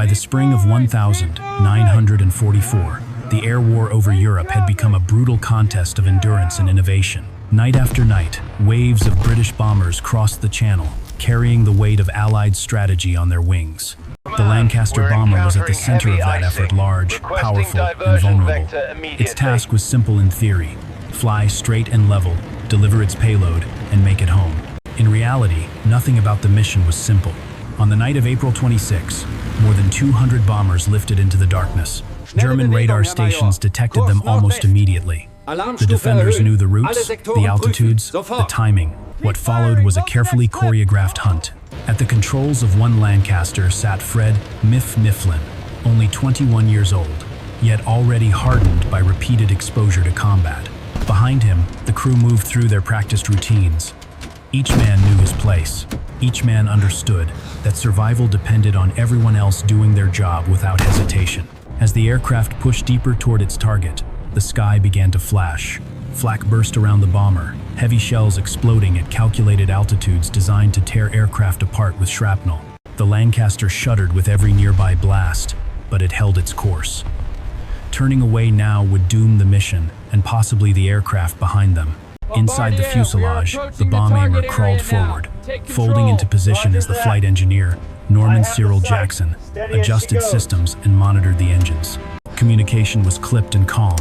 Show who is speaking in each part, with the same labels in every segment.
Speaker 1: By the spring of 1944, the air war over Europe had become a brutal contest of endurance and innovation. Night after night, waves of British bombers crossed the Channel, carrying the weight of Allied strategy on their wings. The Lancaster bomber was at the center of that effort, large, powerful, and vulnerable. Its task was simple in theory: fly straight and level, deliver its payload, and make it home. In reality, nothing about the mission was simple. On the night of April 26, more than 200 bombers lifted into the darkness. German radar stations detected them almost immediately. The defenders knew the routes, the altitudes, the timing. What followed was a carefully choreographed hunt. At the controls of one Lancaster sat Fred Mifflin, only 21 years old, yet already hardened by repeated exposure to combat. Behind him, the crew moved through their practiced routines. Each man knew his place. Each man understood that survival depended on everyone else doing their job without hesitation. As the aircraft pushed deeper toward its target, the sky began to flash. Flak burst around the bomber, heavy shells exploding at calculated altitudes designed to tear aircraft apart with shrapnel. The Lancaster shuddered with every nearby blast, but it held its course. Turning away now would doom the mission, and possibly the aircraft behind them. Inside the fuselage, the bomb aimer crawled forward, folding into position as the flight engineer, Norman Cyril Jackson, adjusted systems and monitored the engines. Communication was clipped and calm.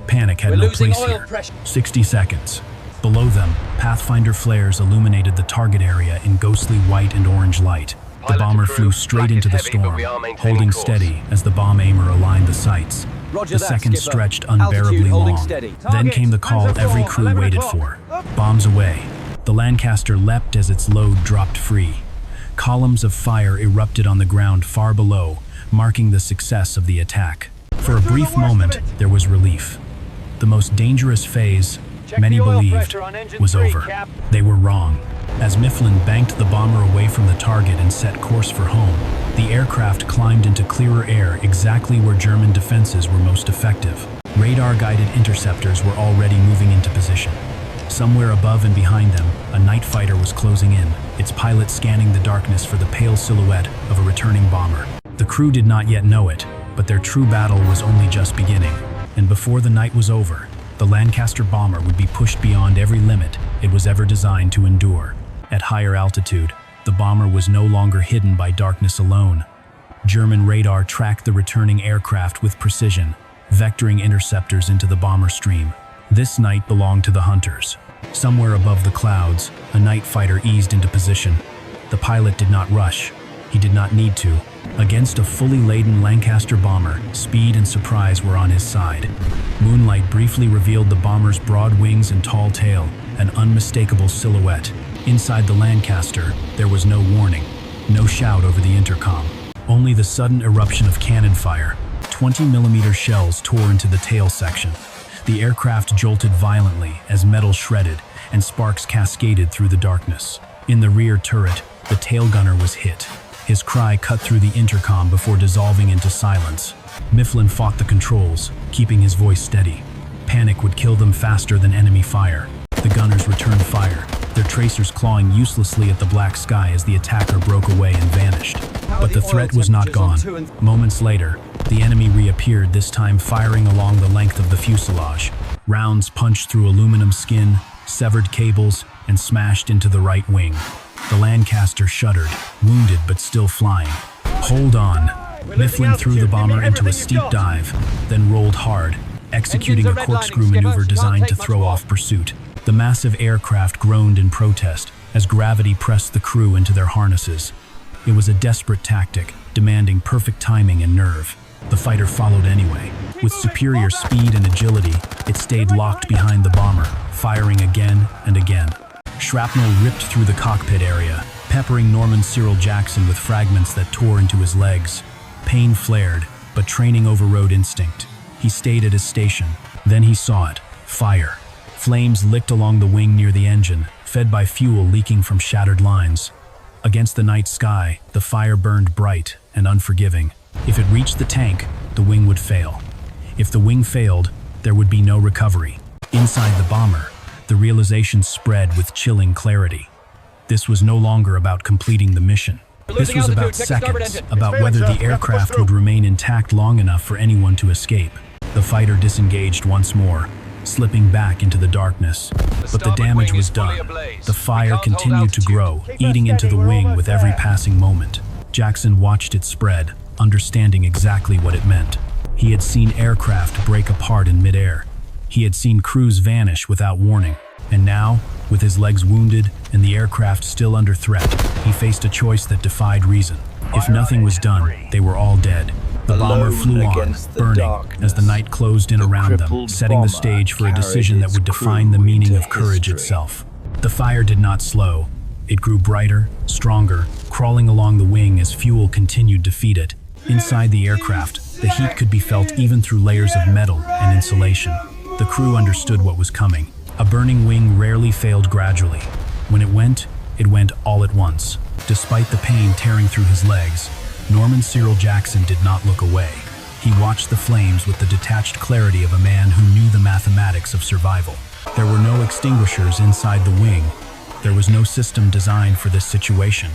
Speaker 1: Panic had no place here. 60 seconds. Below them, Pathfinder flares illuminated the target area in ghostly white and orange light. The bomber flew straight into the storm, holding steady as the bomb aimer aligned the sights. The seconds stretched unbearably long. Then came the call every crew waited for. Bombs away. The Lancaster leapt as its load dropped free. Columns of fire erupted on the ground far below, marking the success of the attack. For a brief moment, there was relief. The most dangerous phase, many believed, was over. They were wrong. As Mifflin banked the bomber away from the target and set course for home, the aircraft climbed into clearer air exactly where German defenses were most effective. Radar-guided interceptors were already moving into position. Somewhere above and behind them, a night fighter was closing in, its pilot scanning the darkness for the pale silhouette of a returning bomber. The crew did not yet know it, but their true battle was only just beginning. And before the night was over, the Lancaster bomber would be pushed beyond every limit it was ever designed to endure. At higher altitude, the bomber was no longer hidden by darkness alone. German radar tracked the returning aircraft with precision, vectoring interceptors into the bomber stream. This night belonged to the hunters. Somewhere above the clouds, a night fighter eased into position. The pilot did not rush. He did not need to. Against a fully laden Lancaster bomber, speed and surprise were on his side. Moonlight briefly revealed the bomber's broad wings and tall tail, an unmistakable silhouette. Inside the Lancaster, there was no warning, no shout over the intercom. Only the sudden eruption of cannon fire. 20mm shells tore into the tail section. The aircraft jolted violently as metal shredded and sparks cascaded through the darkness. In the rear turret, the tail gunner was hit. His cry cut through the intercom before dissolving into silence. Mifflin fought the controls, keeping his voice steady. Panic would kill them faster than enemy fire. The gunners returned fire, their tracers clawing uselessly at the black sky as the attacker broke away and vanished. But the threat was not gone. Moments later, the enemy reappeared, this time firing along the length of the fuselage. Rounds punched through aluminum skin, severed cables, and smashed into the right wing. The Lancaster shuddered, wounded but still flying. Hold on. Mifflin threw the bomber into a steep dive, then rolled hard, executing a corkscrew maneuver designed to throw off pursuit. The massive aircraft groaned in protest as gravity pressed the crew into their harnesses. It was a desperate tactic, demanding perfect timing and nerve. The fighter followed anyway. With superior speed and agility, it stayed locked behind the bomber, firing again and again. Shrapnel ripped through the cockpit area, peppering Norman Cyril Jackson with fragments that tore into his legs. Pain flared, but training overrode instinct. He stayed at his station. Then he saw it. Fire. Flames licked along the wing near the engine, fed by fuel leaking from shattered lines. Against the night sky, the fire burned bright and unforgiving. If it reached the tank, the wing would fail. If the wing failed, there would be no recovery. Inside the bomber, the realization spread with chilling clarity. This was no longer about completing the mission. This was about seconds, about whether the aircraft would remain intact long enough for anyone to escape. The fighter disengaged once more, slipping back into the darkness. But the damage was done. The fire continued to grow, eating into the wing with every passing moment. Jackson watched it spread, understanding exactly what it meant. He had seen aircraft break apart in midair. He had seen crews vanish without warning. And now, with his legs wounded and the aircraft still under threat, he faced a choice that defied reason. If nothing was done, they were all dead. The bomber flew on, burning, as the night closed in around them, setting the stage for a decision that would define the meaning of courage itself. The fire did not slow. It grew brighter, stronger, crawling along the wing as fuel continued to feed it. Inside the aircraft, the heat could be felt even through layers of metal and insulation. The crew understood what was coming. A burning wing rarely failed gradually. When it went all at once. Despite the pain tearing through his legs, Norman Cyril Jackson did not look away. He watched the flames with the detached clarity of a man who knew the mathematics of survival. There were no extinguishers inside the wing. There was no system designed for this situation,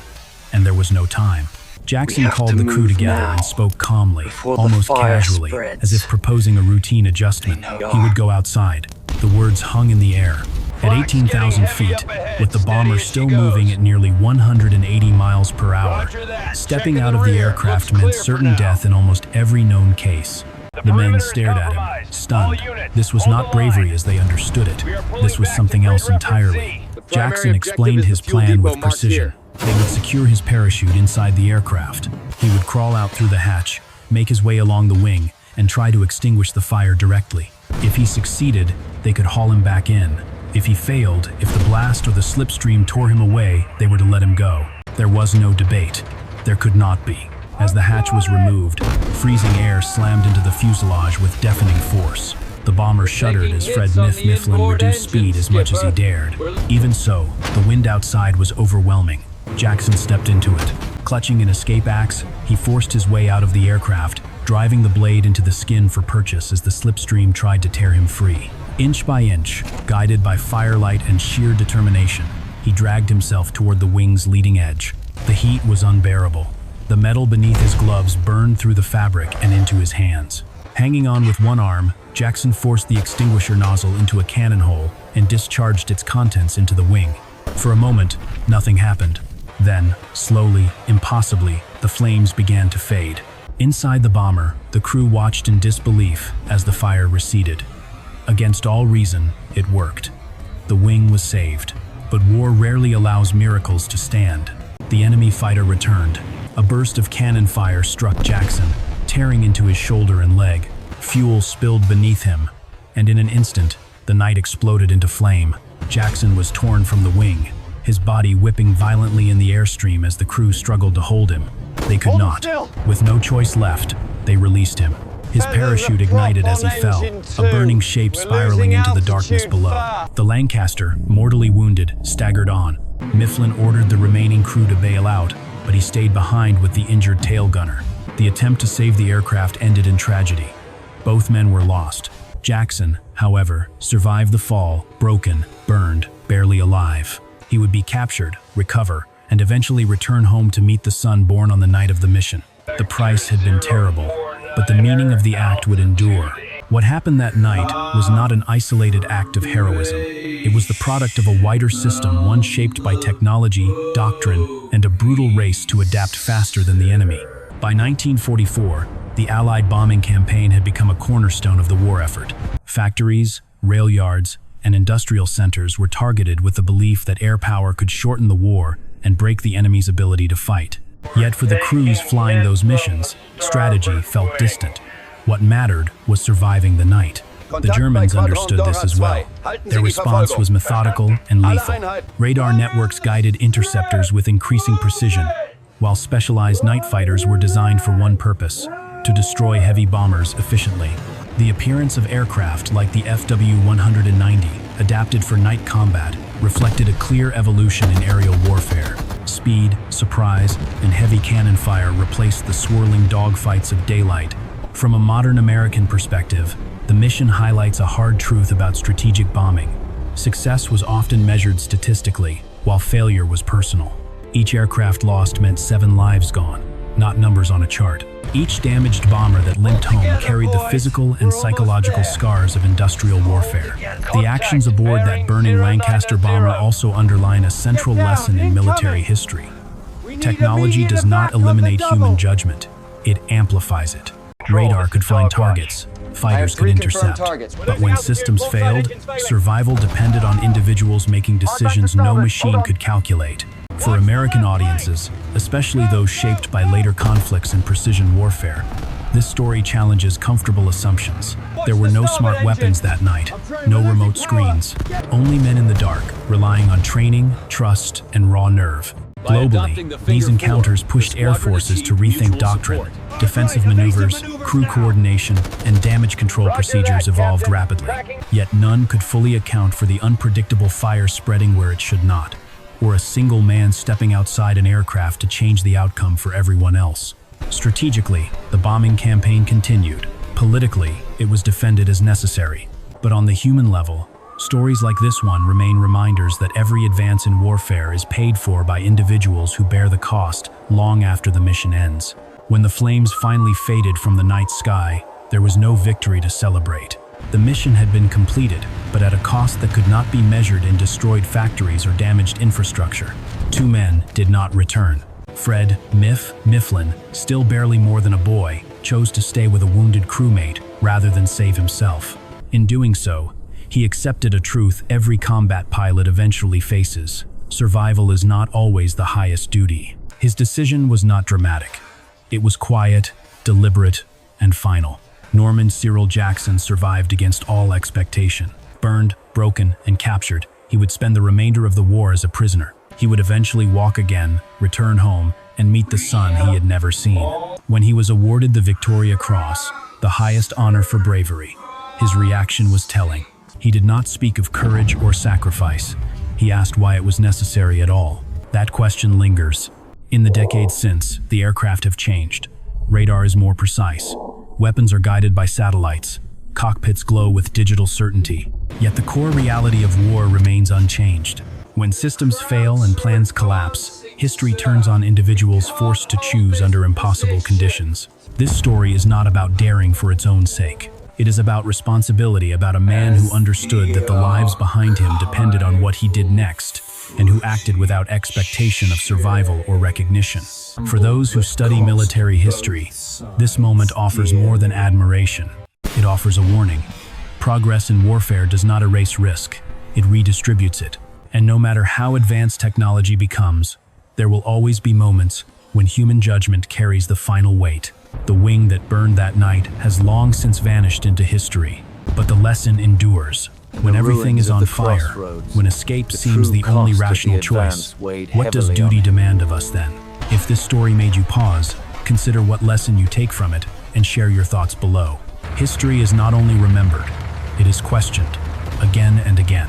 Speaker 1: and there was no time. Jackson called the crew together and spoke calmly, almost casually, as if proposing a routine adjustment. He would go outside. The words hung in the air. At 18,000 feet, with the bomber still moving at nearly 180 miles per hour, stepping out of the aircraft meant certain death in almost every known case. The men stared at him, stunned. This was not bravery as they understood it. This was something else entirely. Jackson explained his plan with precision. They would secure his parachute inside the aircraft. He would crawl out through the hatch, make his way along the wing, and try to extinguish the fire directly. If he succeeded, they could haul him back in. If he failed, if the blast or the slipstream tore him away, they were to let him go. There was no debate. There could not be. As the hatch was removed, freezing air slammed into the fuselage with deafening force. The bomber shuddered as Fred Mifflin reduced speed as much as he dared. Even so, the wind outside was overwhelming. Jackson stepped into it. Clutching an escape axe, he forced his way out of the aircraft, driving the blade into the skin for purchase as the slipstream tried to tear him free. Inch by inch, guided by firelight and sheer determination, he dragged himself toward the wing's leading edge. The heat was unbearable. The metal beneath his gloves burned through the fabric and into his hands. Hanging on with one arm, Jackson forced the extinguisher nozzle into a cannon hole and discharged its contents into the wing. For a moment, nothing happened. Then, slowly, impossibly, the flames began to fade. Inside the bomber, the crew watched in disbelief as the fire receded. Against all reason, it worked. The wing was saved. But war rarely allows miracles to stand. The enemy fighter returned. A burst of cannon fire struck Jackson, tearing into his shoulder and leg. Fuel spilled beneath him, and in an instant, the night exploded into flame. Jackson was torn from the wing, his body whipping violently in the airstream as the crew struggled to hold him. They could not. With no choice left, they released him. His parachute ignited as he fell, a burning shape spiraling into the darkness below. The Lancaster, mortally wounded, staggered on. Mifflin ordered the remaining crew to bail out, but he stayed behind with the injured tail gunner. The attempt to save the aircraft ended in tragedy. Both men were lost. Jackson, however, survived the fall, broken, burned, barely alive. He would be captured, recover, and eventually return home to meet the son born on the night of the mission. The price had been terrible, but the meaning of the act would endure. What happened that night was not an isolated act of heroism. It was the product of a wider system, one shaped by technology, doctrine, and a brutal race to adapt faster than the enemy. By 1944, the Allied bombing campaign had become a cornerstone of the war effort. Factories, rail yards, and industrial centers were targeted with the belief that air power could shorten the war and break the enemy's ability to fight. Yet for the crews flying those missions, strategy felt distant. What mattered was surviving the night. The Germans understood this as well. Their response was methodical and lethal. Radar networks guided interceptors with increasing precision, while specialized night fighters were designed for one purpose: to destroy heavy bombers efficiently. The appearance of aircraft like the FW-190, adapted for night combat, reflected a clear evolution in aerial warfare. Speed, surprise, and heavy cannon fire replaced the swirling dogfights of daylight. From a modern American perspective, the mission highlights a hard truth about strategic bombing. Success was often measured statistically, while failure was personal. Each aircraft lost meant 7 lives gone, not numbers on a chart. Each damaged bomber that limped home carried the physical and psychological scars of industrial warfare. The actions aboard that burning Lancaster bomber also underline a central lesson in military history. Technology does not eliminate human judgment, it amplifies it. Radar could find targets, fighters could intercept, but when systems failed, survival depended on individuals making decisions no machine could calculate. For American audiences, especially those shaped by later conflicts and precision warfare, this story challenges comfortable assumptions. There were no smart weapons that night, no remote screens, only men in the dark, relying on training, trust, and raw nerve. Globally, these encounters pushed air forces to rethink doctrine. Defensive maneuvers, crew coordination, and damage control procedures evolved rapidly. Yet none could fully account for the unpredictable fire spreading where it should not, or a single man stepping outside an aircraft to change the outcome for everyone else. Strategically, the bombing campaign continued. Politically, it was defended as necessary. But on the human level, stories like this one remain reminders that every advance in warfare is paid for by individuals who bear the cost long after the mission ends. When the flames finally faded from the night sky, there was no victory to celebrate. The mission had been completed, but at a cost that could not be measured in destroyed factories or damaged infrastructure. 2 men did not return. Fred Mifflin, still barely more than a boy, chose to stay with a wounded crewmate rather than save himself. In doing so, he accepted a truth every combat pilot eventually faces. Survival is not always the highest duty. His decision was not dramatic. It was quiet, deliberate, and final. Norman Cyril Jackson survived against all expectation. Burned, broken, and captured, he would spend the remainder of the war as a prisoner. He would eventually walk again, return home, and meet the son he had never seen. When he was awarded the Victoria Cross, the highest honor for bravery, his reaction was telling. He did not speak of courage or sacrifice. He asked why it was necessary at all. That question lingers. In the decades since, the aircraft have changed. Radar is more precise. Weapons are guided by satellites. Cockpits glow with digital certainty. Yet the core reality of war remains unchanged. When systems fail and plans collapse, history turns on individuals forced to choose under impossible conditions. This story is not about daring for its own sake. It is about responsibility, about a man who understood that the lives behind him depended on what he did next, and who acted without expectation of survival or recognition. For those who study military history, this moment offers more than admiration. It offers a warning. Progress in warfare does not erase risk, it redistributes it. And no matter how advanced technology becomes, there will always be moments when human judgment carries the final weight. The wing that burned that night has long since vanished into history, but the lesson endures. When everything is on fire, when escape seems the only rational choice, what does duty demand of us then? If this story made you pause, consider what lesson you take from it and share your thoughts below. History is not only remembered, it is questioned again and again.